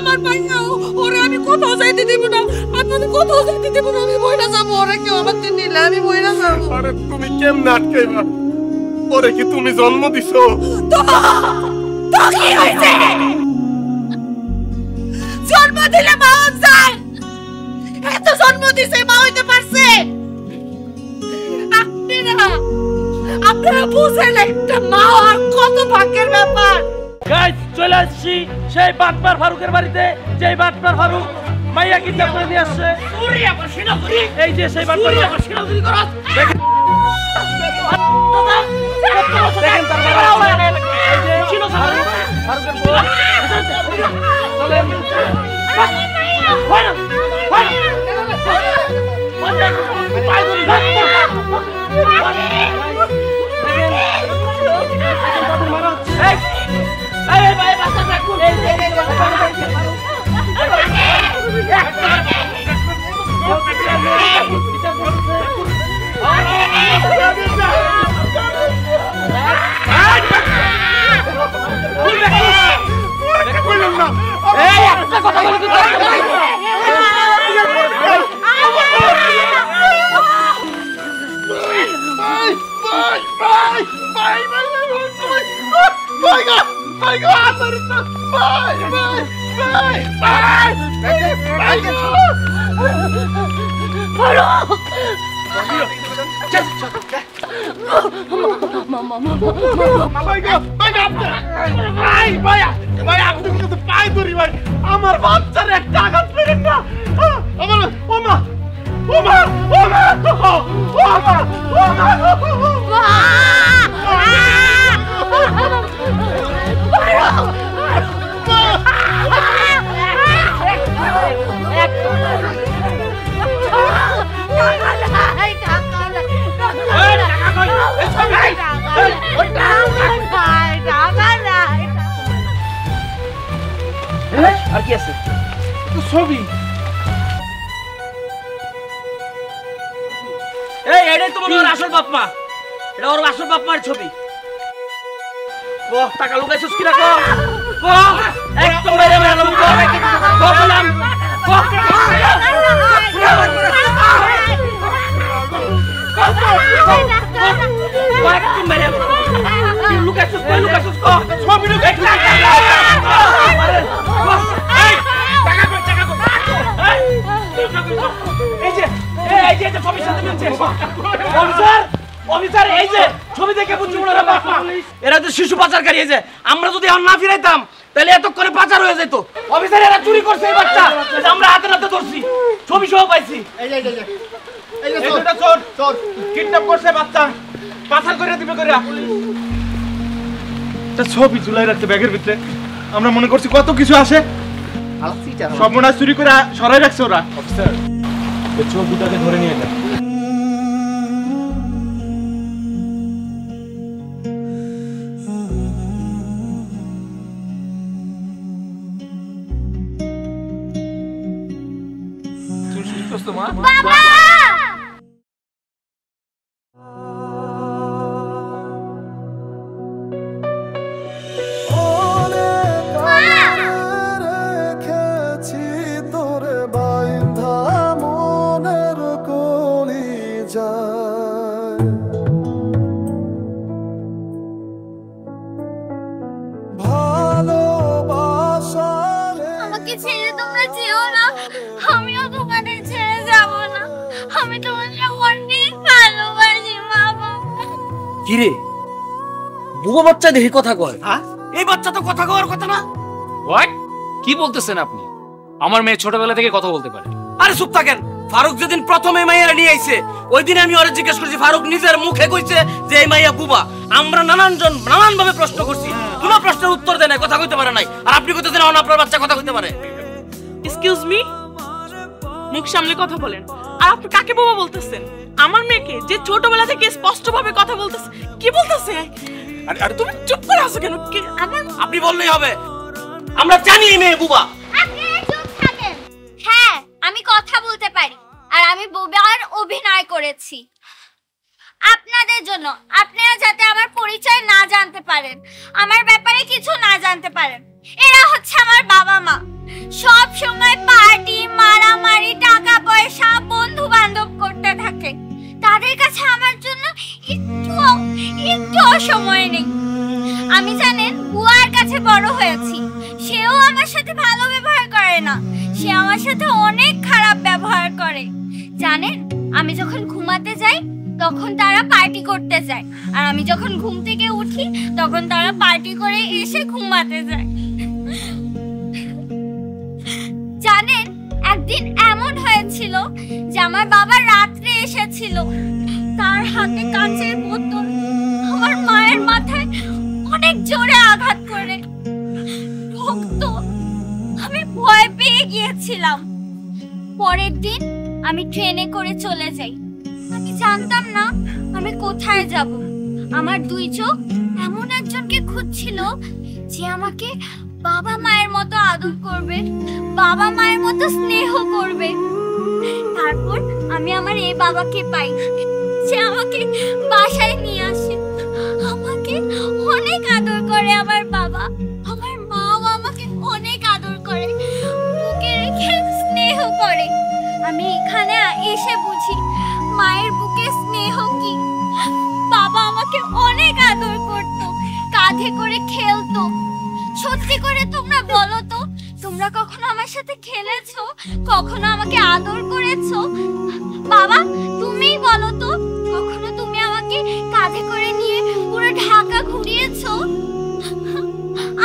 আমার ভাইয়া, ওরে আমি কোথাও যাইতে দেব না, আমি কোথাও যাইতে দেব না, আমি বইরা যাব, ওরে কেউ আমার থেকে নিলে আমি বইরা যাব। আরে তুমি কেমনে আটকাইবা? ওরে কি তুমি জন্ম দিছো? তো কি হইছে? জন্ম দিলে মা যায়, এত জন্ম দিছে মা হইতে পারছে? আপনারা বুঝেন একটা মা আর কত ভাগ্যের ব্যাপার। গাইস চলে আসছি সেই বাটপার ফারুকের বাড়িতে, যেই বাটপার ফারুক মাইয়া কিডন্যাপ করে নিয়ে আসছে। এই যে সেই বাটপার দেখেন ফারুকের বউ। আমার বাচ্চার একটা আঘাত পেলেন না। আমার ওমা ওমা ওমা ওমা আর কি আছে? ছবি। এই এটাই তো মনে হয় আসল বাপ মা, এটা ওর আসল বাপ মার ছবি। ও টাকা লুকাইছিস কি রাখো? একদম মেরে মেরে লোক বললাম একদম মেরে লুকাইছিস কই লুকাইছিস কো ছবি লুকাই এরা তো শিশু পাচারকারী। আমরা যদি এখন না ফিরাইতাম তাহলে এতক্ষণে পাচার হয়ে যেত। অফিসার এরা চুরি করছে এই বাচ্চা, আমরা হাতে নাতে ধরছি, ছবি সহ পাইছি। কিডন্যাপ করছে বাচ্চা, পাচার করে দিবে করে একটা ছবি ঝুলাই রাখছে ব্যাগের ভিতরে। আমরা মনে করছি কত কিছু আসে, সব মনে হয় চুরি করে সরাই রাখছে ওরা। অফিসার এই চোর দুটাকে ধরে নিয়ে যান। কিরে বুবা বাচ্চা দেখি কথা কয়? এই বাচ্চা তো কথা কওয়ার কথা না। হোয়াট কি বলতেছেন আপনি? আমার মেয়ে ছোটবেলা থেকে কথা বলতে পারে। আরে চুপ থাকেন। ফারুক যেদিন প্রথমে মাইয়ারা নিয়ে আইছে ওই দিন আমি ওরে জিজ্ঞেস করছি, ফারুক নিজের মুখে কইছে যে এই মাইয়া বুবা। আমরা নানান ভাবে প্রশ্ন করছি, কোনো প্রশ্নের উত্তর দেয় না, কথা কইতে পারে নাই। আর আপনি কইতেছেন আপনার বাচ্চা কথা কইতে পারে? এক্সকিউজ মি, মুখ সামলে কথা বলেন। আর আপনি কাকে বুবা বলতেছেন? আমার মেয়েকে যে ছোটবেলা থেকে স্পষ্টভাবে কথা বলতেছে, কি বলতেছে? আরে তুমি চুপ করে আছো কেন? আপনি বললেই হবে, আমরা জানি এই মেয়ে বুবা। আপনি চুপ থাকেন। হ্যাঁ আমি কথা বলতে পারি, আর আমি বুবার অভিনয় করেছি আপনাদের জন্য, আপনারা যাতে আমার পরিচয় না জানতে পারেন, আমার ব্যাপারে কিছু না জানতে পারেন। এরা হচ্ছে আমার বাবা মা। সব সময় পার্টি, মারামারি, টাকা পয়সা, বন্ধু বান্ধব করতে থাকে। তাদের কাছে আমার জন্য একটু সময় নেই। আমি জানেন বুয়ার কাছে বড় হয়েছি, সেও আমার সাথে ভালো ব্যবহার করে না, সে আমার সাথে অনেক খারাপ ব্যবহার করে। জানেন আমি যখন ঘুমাতে যাই তখন তারা পার্টি করতে যায়, আর আমি যখন ঘুম থেকে উঠি তখন তারা পার্টি করে এসে ঘুমাতে যায়। জানেন একদিন এমন হয়েছিল যে আমার বাবা রাত্রে এসেছিল, তার হাতে কাঁচের বোতল আমার মায়ের মাথায় অনেক জোরে আঘাত করে রক্ত। আমি ভয় পেয়ে গিয়েছিলাম। পরের দিন আমি ট্রেনে করে চলে যাই। আমি জানতাম না আমি কোথায় যাব। আমার দুই চোখ এমন একজনকে খুঁজছিল যে আমাকে বাবা মায়ের মতো আদর করবে, বাবা মায়ের মতো স্নেহ করবে। তারপর আমি আমার এই বাবাকে পাই, সে আমাকে বাসায় নিয়ে আসে, আমাকে অনেক আদর করে আমার বাবা। আমার মাও আমাকে অনেক আদর করে, বুকে রেখে স্নেহ করে। আমি এখানে এসে বুঝি মায়ের বুকে স্নেহ কি। বাবা আমাকে অনেক আদর করত, কাঁধে করে খেলতো। সত্যি করে তোমরা বলো তো, তোমরা কখনো আমার সাথে খেলেছো, কখনো আমাকে আদর করেছো? বাবা তুমিই বলো তো, কখনো তুমি আমাকে কাঁধে করে নিয়ে পুরো ঢাকা ঘুরিয়েছো?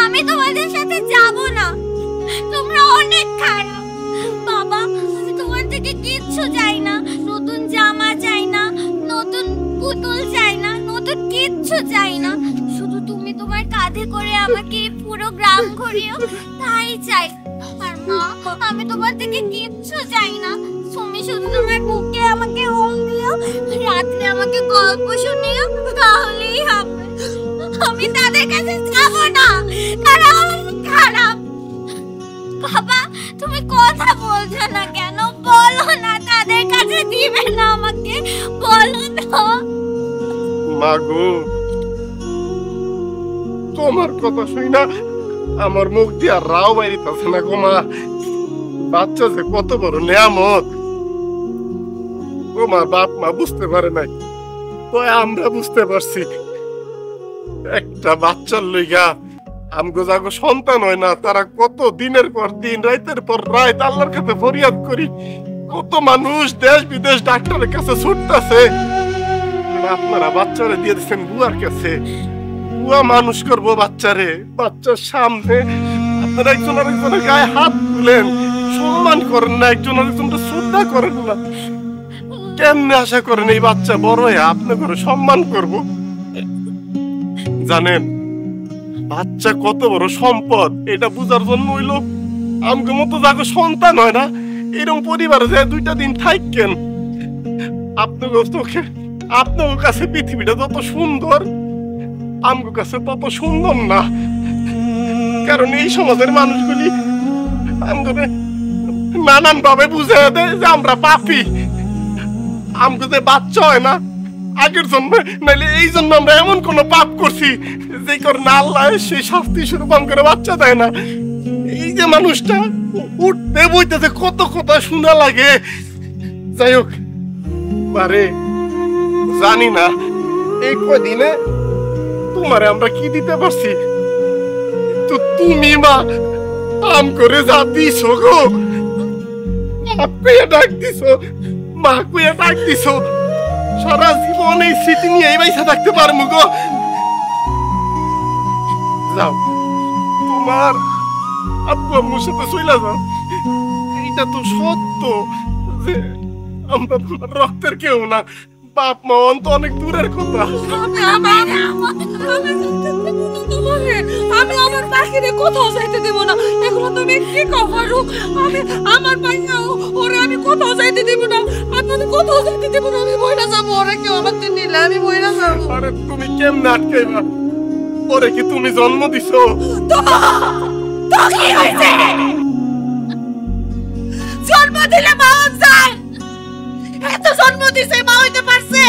আমি তোমাদের সাথে যাব না, তোমরা অনেক খারাপ। বাবা আমি তোমার থেকে কিচ্ছু চাই না, নতুন জামা চাই না, নতুন পুতুল চাই না, নতুন কিচ্ছু চাই না। শুধু তুমি তোমার কাঁধে করে আমাকে পুরো গ্রাম ঘুরিও, তাই চাই। আর মা আমি তোমার থেকে কিচ্ছু চাই না, তুমি শুধু তোমার বুকে আমাকে ওম দিও, রাত্রে আমাকে গল্প শুনিও, তাহলেই হবে। আমি তাদের কাছে যাব না, তারা অনেক খারাপ। বাবা তুমি কথা বলছো না কেন? বলো না তাদের কাছে দিবে না আমাকে, বলো না। মা গো, তোমার কথা শুই না আমার মুখ দিয়ে আর রাও বাইরিতেছে না গো মা। বাচ্চা যে কত বড় নিয়ামত তোমার বাপ মা বুঝতে পারে নাই, তো আমরা বুঝতে পারছি। একটা বাচ্চার লইগা আমগো যাগো সন্তান হয় না, তারা কত দিনের পর দিন, রাতের পর রাত আল্লাহর কাছে ফরিয়াদ করি। কত মানুষ দেশ বিদেশ ডাক্তারের কাছে ছুটতেছে, আপনারা বাচ্চারে দিয়ে দিচ্ছেন বুয়ার কাছে। বুয়া মানুষ করবো বাচ্চারে, বাচ্চার সামনে আপনারা একজন আরেকজনের গায়ে হাত তুলেন, সম্মান করেন না, একজন আরেকজনকে শ্রদ্ধা করেন না। কেমনে আশা করেন এই বাচ্চা বড় হয়ে আপনাকে সম্মান করব? জানেন বাচ্চা কত বড় সম্পদ, এটা বুঝার জন্য হইলো আমগো মতো যাগো সন্তান হয় না, এরকম পরিবারে যে দুইটা দিন থাকেন। আপনার চোখে আপনার কাছে পৃথিবীটা যত সুন্দর, আমগো কাছে তত সুন্দর না। কারণ এই সমাজের মানুষগুলি আমগো নানান ভাবে বুঝে দেয় যে আমরা পাপী। আমগো যে বাচ্চা হয় না আগের জন্য, নাইলে এই জন্য আমরা এমন কোন পাপ করছি যে কারণে আল্লাহ সেই শাস্তি স্বরূপ করে বাচ্চা দেয় না। এই যে মানুষটা উঠতে বইতে কত কথা শোনা লাগে। যাই হোক বারে, জানি না এই কদিনে তোমারে আমরা কি দিতে পারছি, তো তুমি মা আম করে যা দিছ গো, কুইয়া ডাক দিছ, মা কুইয়া ডাক দিছ, সারা জীবন এই স্মৃতি নিয়ে এই বাইসা থাকতে পারবো গো। যাও তোমার আব্বু আম্মুর সাথে চইলা যাও। এইটা তো সত্য যে আমরা তোমার রক্তের কেউ না, বাপ মা তো অনেক দূরের কথা। আমি আমার পাখিরে কোথাও যাইতে দেব না। এগুলো তুমি কি কভারো? আমি আমার পাখি ওরে আমি কোথাও যাইতে দেব না, আপনাদের কোথাও যাইতে দেব না। আমি বইরা যাবো, ওরা কেউ আমার নিলে আমি বইরা যাবো। আরে তুমি কেমনে আটকাইবা? ওরে কি তুমি জন্ম দিছো? তো কি হয়েছে? জন্ম দিলে মা যায়, এত জন্ম দিছে মা হইতে পারছে?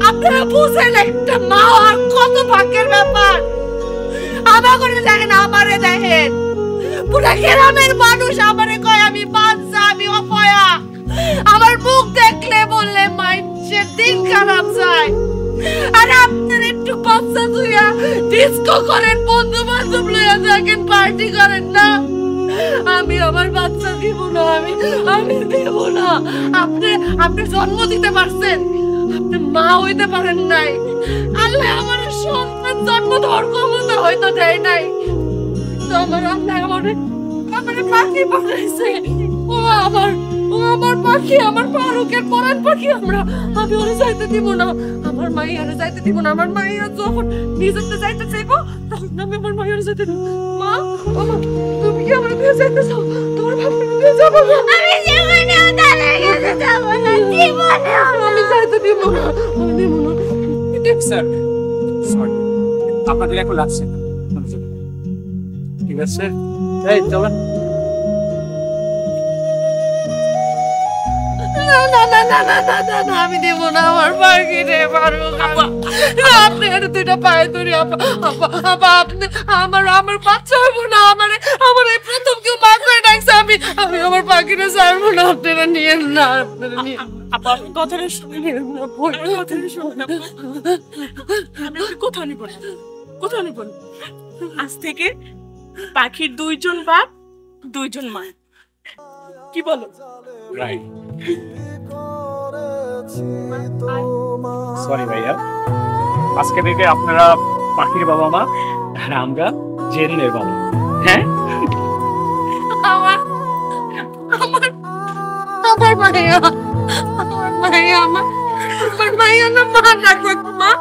আপনারা আপনারা বুঝেন একটা মা আর কত ভাগ্যের ব্যাপার। আমার করে দেখেন, আমারে দেখেন, পুরা গ্রামের মানুষ আমারে কয় আমি বাচ্চা, আমি অপয়া। আমার মুখ দেখলে বললে মাইন্ডের দিন খারাপ যায়। আর আপনার একটু বাচ্চা দুইয়া ডিস্কো করেন, বন্ধু বান্ধব লইয়া থাকেন, পার্টি করেন না। আমি আমার বাচ্চা দিব না, আমি দিব না। আপনি জন্ম দিতে পারছেন, আপনি মা হইতে পারেন নাই। আল্লাহ আমার সন্তান জন্ম দেওয়ার ক্ষমতা হয়তো দেয় নাই, তো আল্লাহ আমার পাখি পাঠাইছে। ও আমার পাখি, আমার ফারুকের পরাণ পাখি। আমি ওরে যাইতে দিব না, আমার মাইয়ারে যাইতে দিব না। আমার মাইয়া যখন নিজেতে যাইতে চাইবো তখন আমি আমার মাইয়ারে যাইতে দিব। মা, তুমি কি আমার দিয়ে যাইতে চাও? তোমার ভাবনা দিয়ে যাবো না। আমি জীবনেও তাদের কাছে যাবো না, জীবনেও না। আমি যাইতে দিব না, আমি দিব না। স্যার সরি, আপনাদের এখন লাগছে না, ঠিক আছে? এই চলেন। আমি দেব না আমার পাখি রে ফারুক। আপনি আর দুইটা পায়ে ধরি আপনি আমার বাচ্চা হইব না। আমার এই প্রথম কেউ মা করে ডাকছে। আমি আমার পাখিরে ছাড়বো না। আপনারা নিয়েন না, আপনারা নিয়েন। আপা কথাটা শুনে কথাটা শুনে আমি কোথাও নিব না, কোথাও নিব না। আজ থেকে পাখির দুইজন বাপ, দুইজন মা। কি বলো? রাইট। সরি ভাইয়া, আজকে থেকে আপনারা পাখির বাবা মা আর আমরা জেরিনের বাবা। হ্যাঁ, আমার মাইয়া, আমার মাইয়া না মা ডাকবে। মা